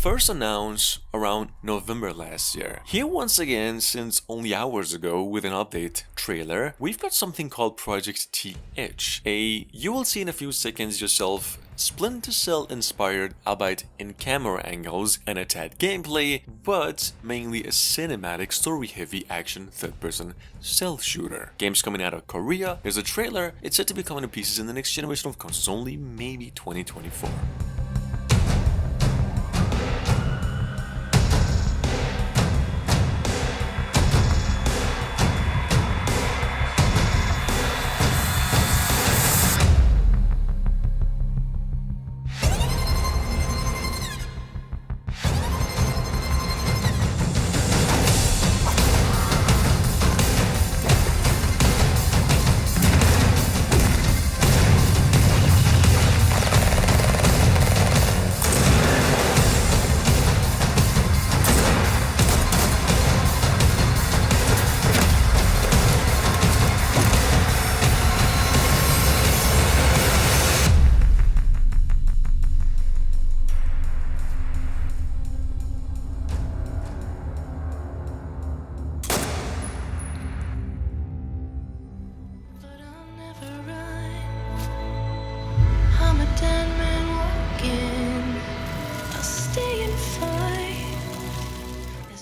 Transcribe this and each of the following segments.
first announced around November last year. Here once again, since only hours ago with an update trailer, we've got something called Project TH, you will see in a few seconds yourself, Splinter Cell inspired, albeit in camera angles and a tad gameplay, but mainly a cinematic story-heavy action third-person stealth shooter. Game's coming out of Korea, there's a trailer, it's said to be coming to pieces in the next generation of consoles, only maybe 2024.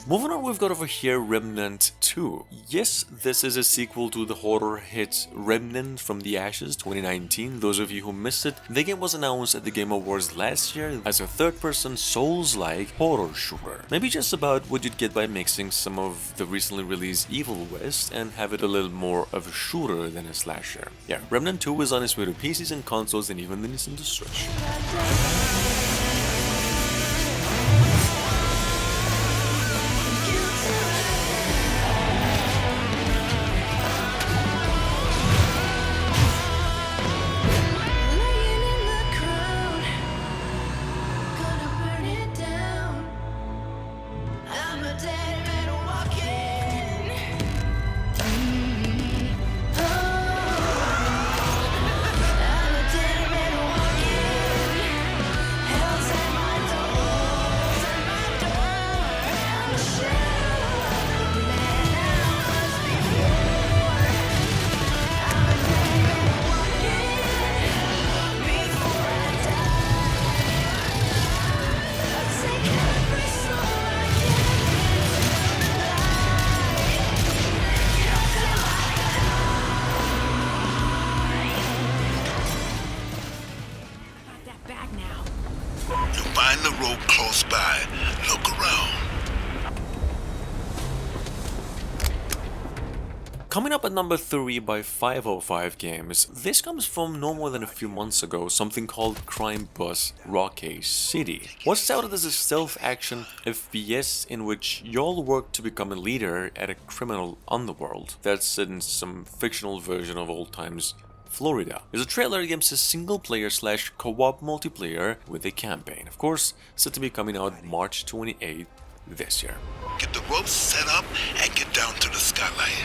Moving on, we've got over here Remnant 2. Yes, this is a sequel to the horror hit Remnant from the Ashes 2019. Those of you who missed it, the game was announced at the Game Awards last year as a third-person Souls-like horror shooter. Maybe just about what you'd get by mixing some of the recently released Evil West and have it a little more of a shooter than a slasher. Yeah, Remnant 2 is on its way to PCs and consoles and even the Nintendo Switch. Find the road close by. Look around. Coming up at number 3 by 505 Games, this comes from no more than a few months ago, something called Crime Boss Rocky City. What's touted as a stealth action FPS in which y'all work to become a leader at a criminal underworld that's set in some fictional version of old times Florida. There's a trailer against a single-player / co-op multiplayer with a campaign. Of course, set to be coming out March 28th this year. Get the ropes set up and get down to the skylight.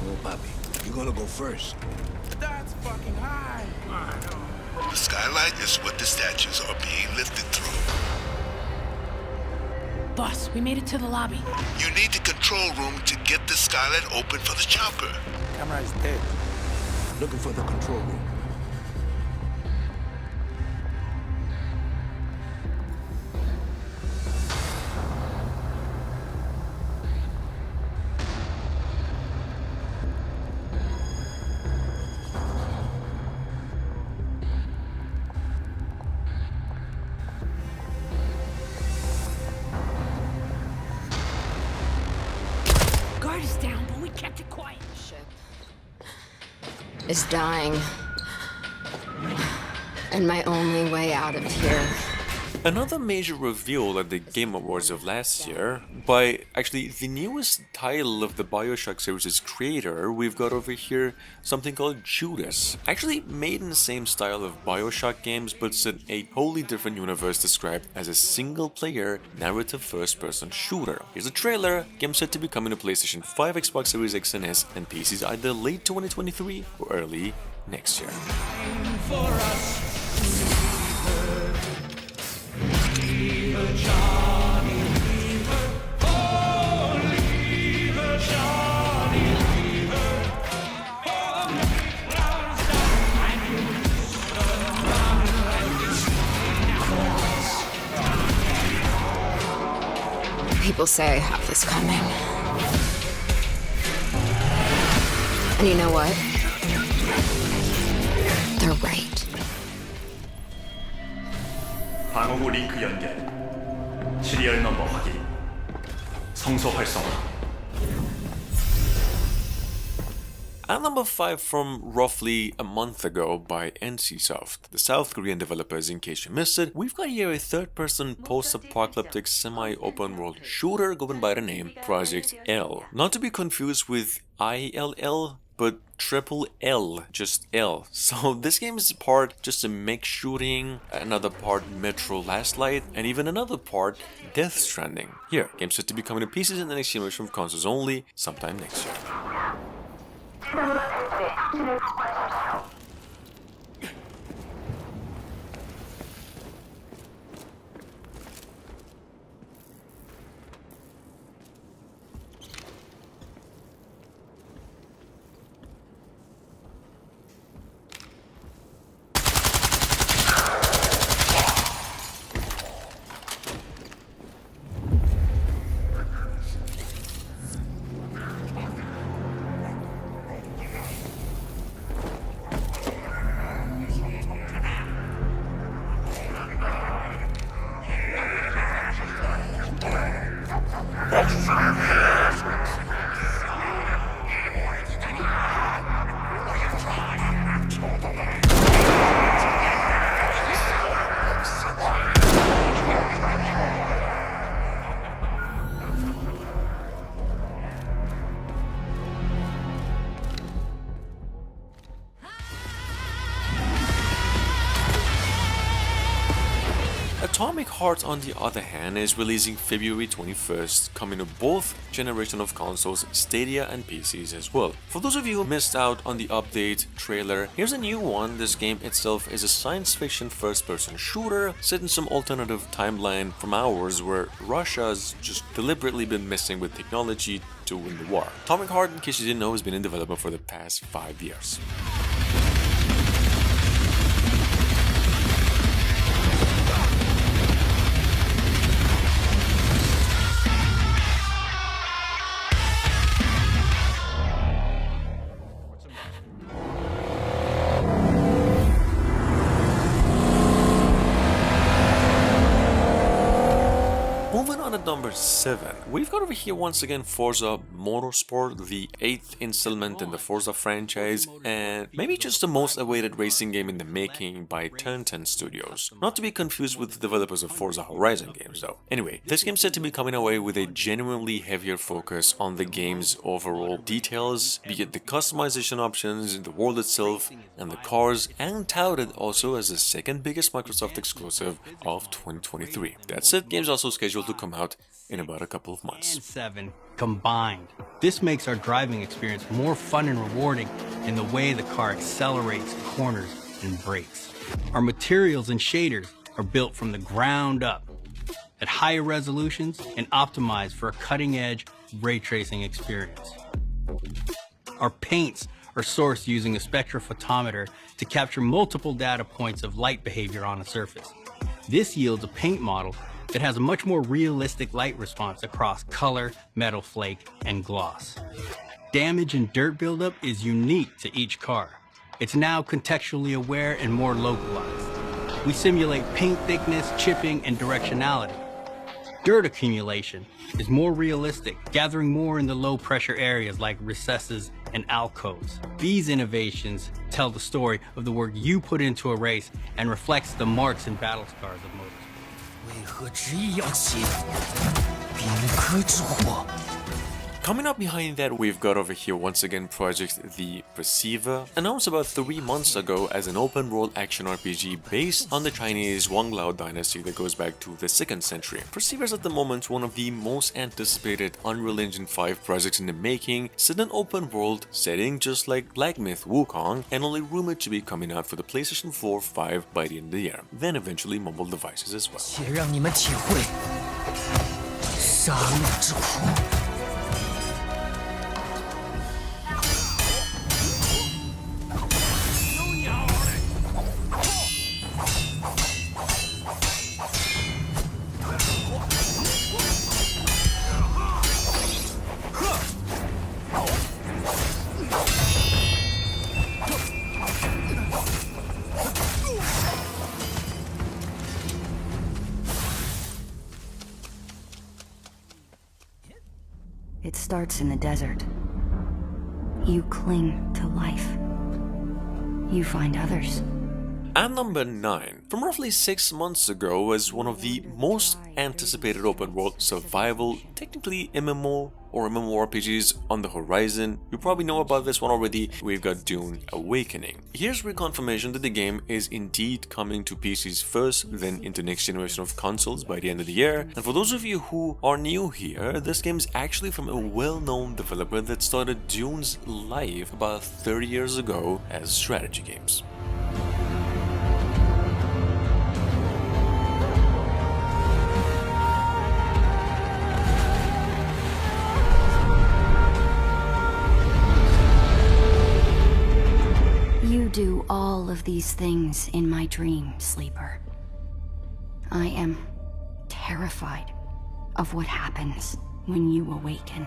Oh, Bobby, you're gonna go first. That's fucking high. The skylight is what the statues are being lifted through. Boss, we made it to the lobby. You need the control room to get the skylight open for the chopper. Camera is dead. Looking for the control room. Guard is down, but we kept it quiet. Is dying. And my only way out of here Another major reveal at the Game Awards of last year, by actually the newest title of the BioShock series' creator, we've got over here something called Judas. Actually made in the same style of BioShock games, but set in a wholly different universe described as a single-player, narrative first-person shooter. Here's a trailer, game set to be coming to PlayStation 5, Xbox Series X and S, and PCs either late 2023 or early next year. People say I have this coming. And you know what? They're right. 방어구 링크 연결, 시리얼 넘버 확인, 성소 활성화. At number 5 from roughly a month ago by NCSoft, the South Korean developers, in case you missed it, we've got here a third-person post-apocalyptic semi-open world shooter going by the name Project L. Not to be confused with ILL, but triple L, just L. So this game is part just a mech shooting, another part Metro Last Light, and even another part Death Stranding. Here, game set to be coming to pieces in the next generation of consoles only, sometime next year. Atomic Heart, on the other hand, is releasing February 21st, coming to both generation of consoles, Stadia and PCs as well. For those of you who missed out on the update trailer, here's a new one. This game itself is a science fiction first-person shooter set in some alternative timeline from ours where Russia's just deliberately been messing with technology to win the war. Atomic Heart, in case you didn't know, has been in development for the past 5 years. Number 7. We've got over here once again Forza Motorsport, the 8th installment in the Forza franchise, and maybe just the most awaited racing game in the making by Turn 10 Studios. Not to be confused with the developers of Forza Horizon games though. Anyway, this game's said to be coming away with a genuinely heavier focus on the game's overall details, be it the customization options, the world itself, and the cars, and touted also as the second biggest Microsoft exclusive of 2023. That said, game's also scheduled to come out in about a couple of months. And 7 combined. This makes our driving experience more fun and rewarding in the way the car accelerates, corners, and brakes. Our materials and shaders are built from the ground up at higher resolutions and optimized for a cutting-edge ray tracing experience. Our paints are sourced using a spectrophotometer to capture multiple data points of light behavior on a surface. This yields a paint model that has a much more realistic light response across color, metal flake, and gloss. Damage and dirt buildup is unique to each car. It's now contextually aware and more localized. We simulate paint thickness, chipping, and directionality. Dirt accumulation is more realistic, gathering more in the low-pressure areas like recesses and alcoves. These innovations tell the story of the work you put into a race and reflects the marks and battle scars of motorsport. Coming up behind that, we've got over here once again Project The Perceiver, announced about 3 months ago as an open-world action RPG based on the Chinese Wanglao dynasty that goes back to the 2nd century. Perceiver is at the moment one of the most anticipated Unreal Engine 5 projects in the making, set in an open-world setting just like Black Myth Wukong, and only rumored to be coming out for the PlayStation 4, 5 by the end of the year, then eventually mobile devices as well. 且让你们体会杀戮之苦。 It starts in the desert. You cling to life. You find others. At number 9, from roughly 6 months ago, was one of the most anticipated open-world survival, technically MMO or MMORPGs on the horizon. You probably know about this one already. We've got Dune Awakening. Here's reconfirmation that the game is indeed coming to PCs first, then into next generation of consoles by the end of the year. And for those of you who are new here, this game is actually from a well-known developer that started Dune's life about 30 years ago as strategy games. You do all of these things in my dream, Sleeper. I am terrified of what happens when you awaken.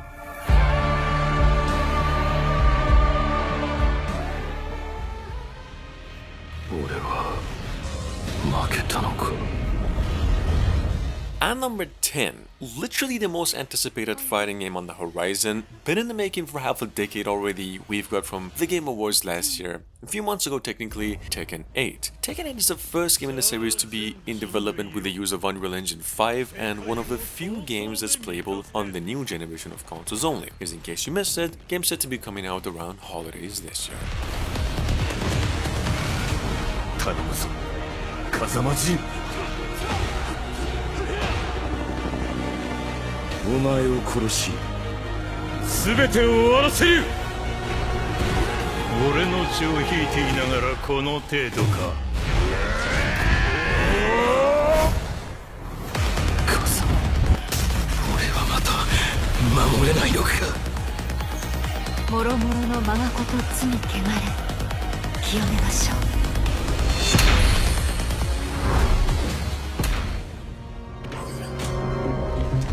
At number 10, literally the most anticipated fighting game on the horizon, been in the making for half a decade already. We've got from the Game Awards last year, a few months ago technically, Tekken 8. Tekken 8 is the first game in the series to be in development with the use of Unreal Engine 5 and one of the few games that's playable on the new generation of consoles only. Because in case you missed it, game's set to be coming out around holidays this year. 頼むぞ風間陣お前を殺し全てを終わらせる俺の血を引いていながらこの程度か風間俺はまた守れないのかもろもろの我がこと罪汚れ清めましょう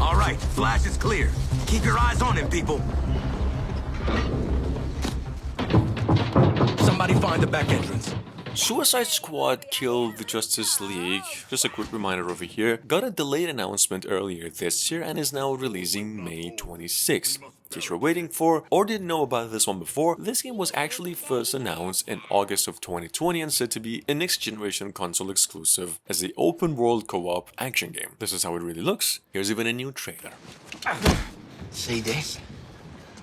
All right, Flash is clear. Keep your eyes on him, people. Somebody find the back entrance. Suicide Squad killed the Justice League, just a quick reminder over here, got a delayed announcement earlier this year and is now releasing May 26th. In case you're waiting for or didn't know about this one before, this game was actually first announced in August of 2020 and said to be a next generation console exclusive as the open world co-op action game. This is how it really looks. Here's even a new trailer. See this?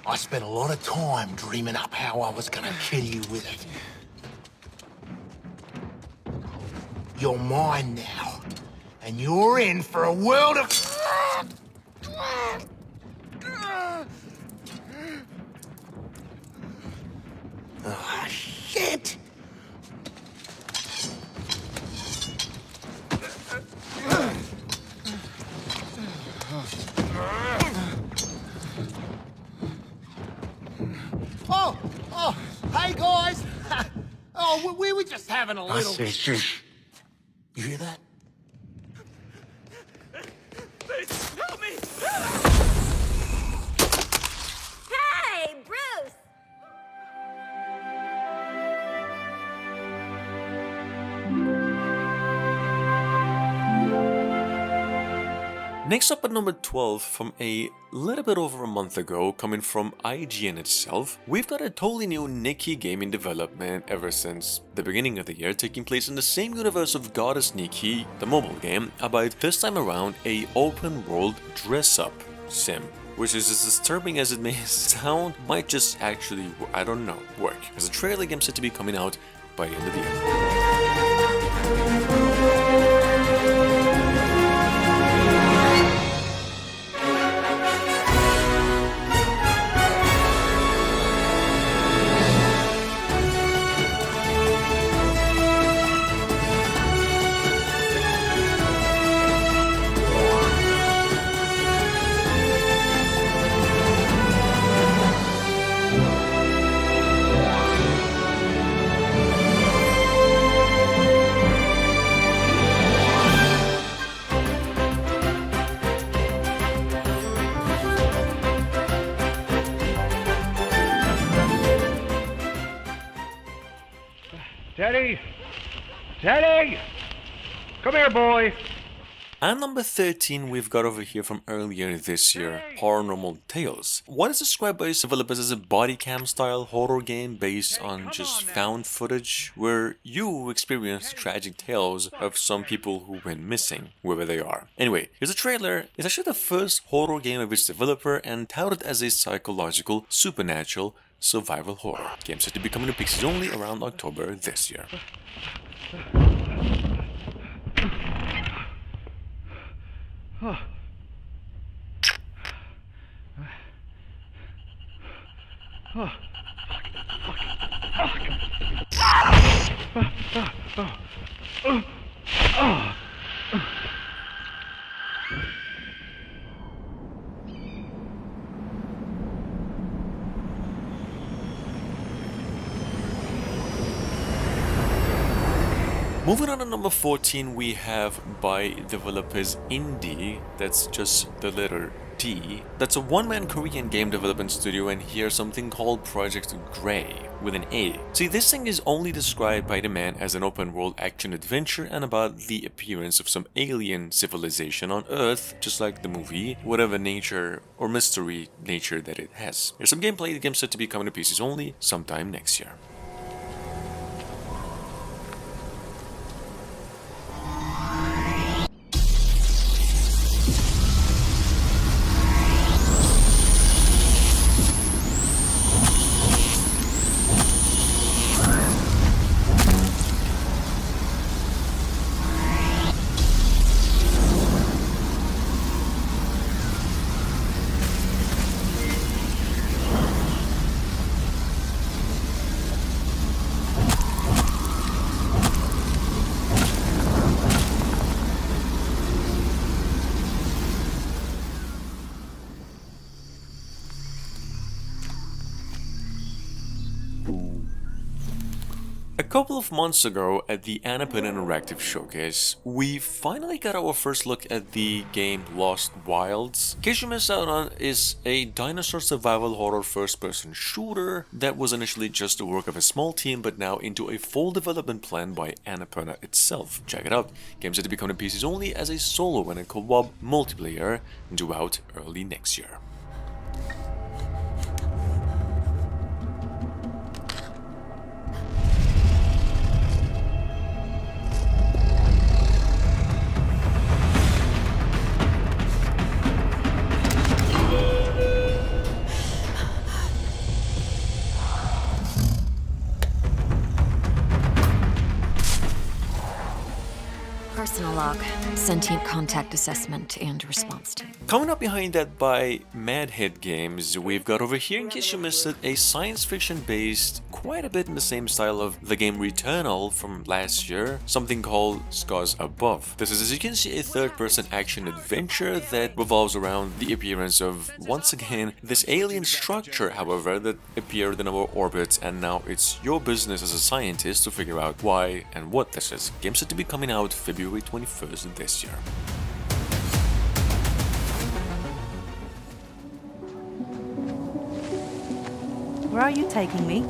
I spent a lot of time dreaming up how I was gonna kill you with it. You're mine now, and you're in for a world of... Oh, shit! Oh, hey guys! Oh, we were just having a little... Shush. You hear that? Please, help me! Hey, Bruce! Next up at number 12, from a little bit over a month ago, coming from IGN itself, we've got a totally new Nikki game in development ever since the beginning of the year, taking place in the same universe of Goddess Nikki, the mobile game, about this time around a open world dress-up sim. Which is as disturbing as it may sound, might just actually, I don't know, work. As a trailer game set to be coming out by the end of the year. Teddy! Teddy! Come here, boy! And number 13 we've got over here from earlier this year, Paranormal Tales. What is described by its developers as a body cam style horror game based on just found footage, where you experience the tragic tales of some people who went missing, wherever they are. Anyway, here's a trailer. It's actually the first horror game of its developer and touted as a psychological, supernatural, survival horror. Game set to be coming to PCs only around October this year. Moving on to number 14, we have by developers Indie, that's just the letter D. That's a one-man Korean game development studio, and here's something called Project Grey, with an A. See, this thing is only described by the man as an open-world action-adventure and about the appearance of some alien civilization on Earth, just like the movie, whatever nature or mystery nature that it has. Here's some gameplay. The game's set to be coming to PCs only sometime next year. A couple of months ago at the Annapurna Interactive Showcase, we finally got our first look at the game Lost Wilds. In case you missed out on, is a dinosaur survival horror first-person shooter that was initially just the work of a small team, but now into a full development plan by Annapurna itself. Check it out. Game's set to be coming to PCs only as a solo and a co-op multiplayer, due out early next year. Personal log, sentient contact assessment and response team. Coming up behind that by Madhead Games, we've got over here, in case you missed it, a science fiction based, quite a bit in the same style of the game Returnal from last year, something called Scars Above. This is, as you can see, a third-person action adventure that revolves around the appearance of, once again, this alien structure, however, that appeared in our orbit, and now it's your business as a scientist to figure out why and what this is. Game set to be coming out February 21st this year. Where are you taking me?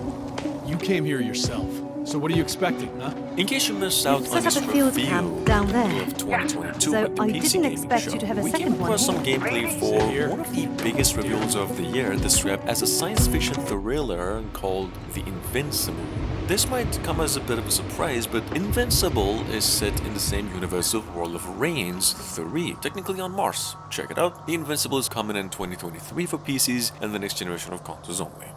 You came here yourself, So what are you expecting, huh? In case you missed out on set this up a field review camp down there. of 2022 So at the I PC didn't Gaming expect Show, you to have a we came second one across some here. gameplay for one of the biggest reveals of the year, described as a science fiction thriller called The Invincible. This might come as a bit of a surprise, but Invincible is set in the same universe of World of Reigns 3, technically on Mars. Check it out, The Invincible is coming in 2023 for PCs and the next generation of consoles only.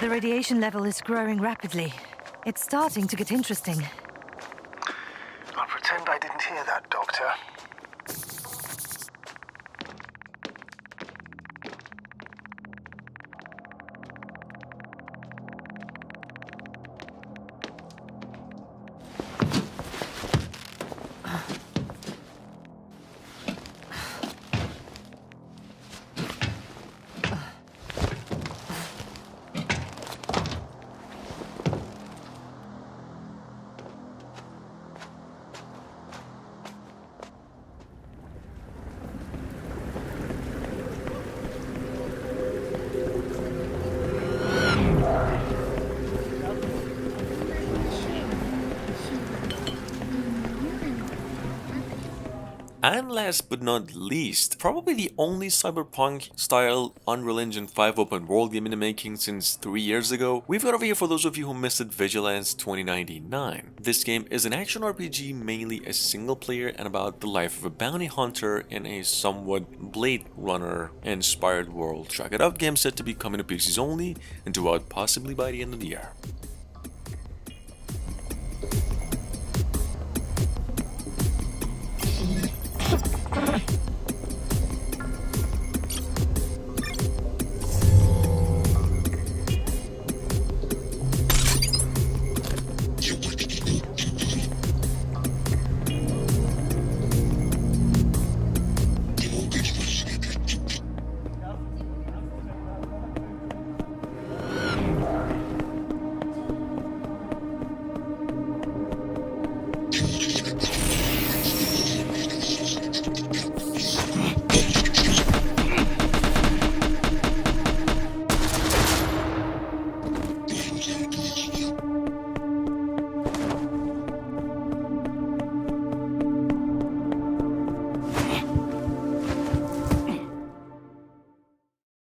The radiation level is growing rapidly. It's starting to get interesting. I'll pretend I didn't hear that, Doctor. And last but not least, probably the only cyberpunk-style Unreal Engine 5 open world game in the making since 3 years ago, we've got over here for those of you who missed it Vigilance 2099. This game is an action RPG, mainly a single player and about the life of a bounty hunter in a somewhat Blade Runner-inspired world. Check it out, game set to be coming to PCs only and to out possibly by the end of the year.